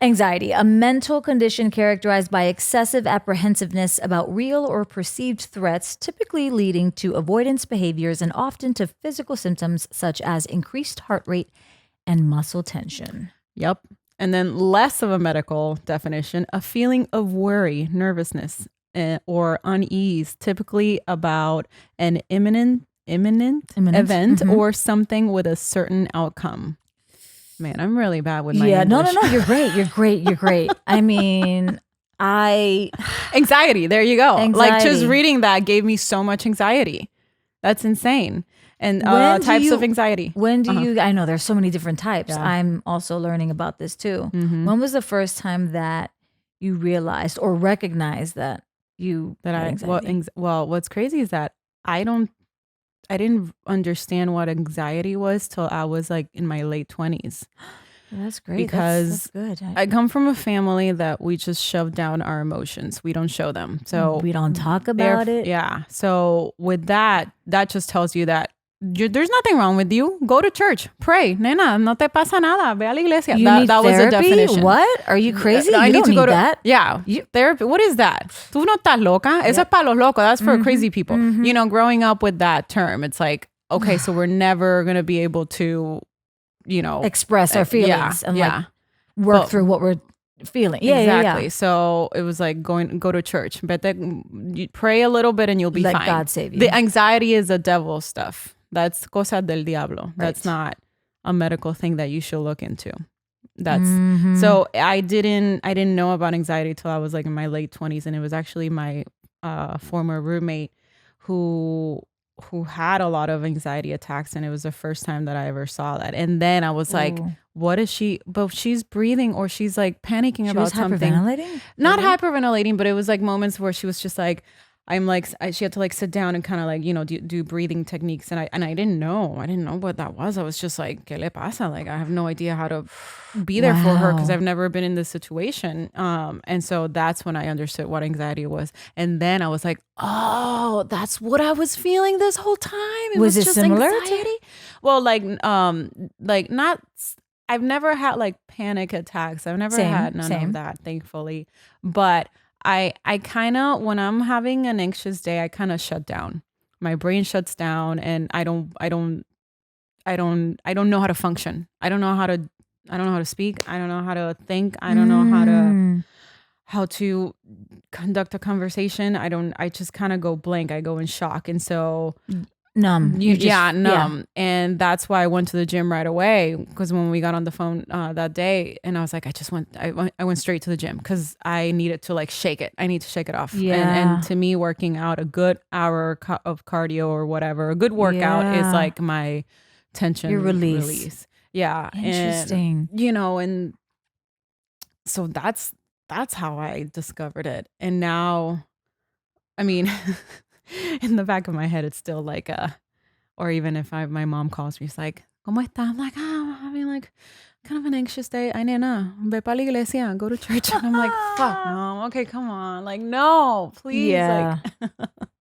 Anxiety, a mental condition characterized by excessive apprehensiveness about real or perceived threats, typically leading to avoidance behaviors and often to physical symptoms such as increased heart rate and muscle tension. Yep. And then less of a medical definition, a feeling of worry, nervousness, or unease, typically about an imminent event or something with a certain outcome. Man, I'm really bad with my English. No. You're great. I mean, anxiety. There you go. Anxiety. Like just reading that gave me so much anxiety. That's insane. And types of anxiety. When do you? I know there's so many different types. Yeah. I'm also learning about this too. Mm-hmm. When was the first time that you realized or recognized that you had anxiety? Well, what's crazy is that I didn't understand what anxiety was till I was like in my late 20s. That's great. Because that's good. I come from a family that we just shove down our emotions. We don't show them. So we don't talk about it. Yeah. So with that just tells you that there's nothing wrong with you. Go to church. Pray. Nena, no te pasa nada. Ve a la iglesia. That was a definition. What? Are you crazy? I need to go to that. Yeah. Therapy. What is that? Tú no estás loca. Eso es para los locos. That's for crazy people. You know, growing up with that term, it's like, okay, so we're never going to be able to, you know, express our feelings and like work through what we're feeling. Yeah, exactly. Yeah. So it was like go to church, but then you pray a little bit and you'll be fine. Let God save you. The anxiety is the devil stuff. That's cosa del diablo. That's not a medical thing that you should look into. That's so I didn't know about anxiety till I was like in my late 20s, and it was actually my former roommate who had a lot of anxiety attacks, and it was the first time that I ever saw that. And then I was like, what is she? But she's breathing or she's like panicking about something. Hyperventilating? Not hyperventilating, but it was like moments where she was just like, I'm like, she had to like sit down and kind of like, you know, do breathing techniques. And I didn't know what that was. I was just like, ¿qué le pasa? Like, I have no idea how to be there for her because I've never been in this situation. And so that's when I understood what anxiety was. And then I was like, oh, that's what I was feeling this whole time. Was it just similar anxiety? Well, like not, I've never had like panic attacks. I've never had none of that, thankfully. But I kind of, when I'm having an anxious day, I kind of shut down. My brain shuts down, and I don't know how to function. I don't know how to speak. I don't know how to think. I don't know how to conduct a conversation. I just kind of go blank. I go in shock. And so numb. Numb. Yeah. And that's why I went to the gym right away, because when we got on the phone that day, and I was like, I went straight to the gym because I needed to like shake it. I need to shake it off. Yeah. And to me, working out a good hour of cardio or whatever, a good workout is like my tension your release. Yeah. Interesting. And, you know, and so that's how I discovered it. And now, I mean, in the back of my head, it's still like or even if my mom calls me, it's like, ¿Cómo estás? I'm like, I'm having like kind of an anxious day. Ay, nena, ve pa la iglesia, go to church. And I'm like, fuck, mom. Okay, come on. Like, no, please. Yeah. Like,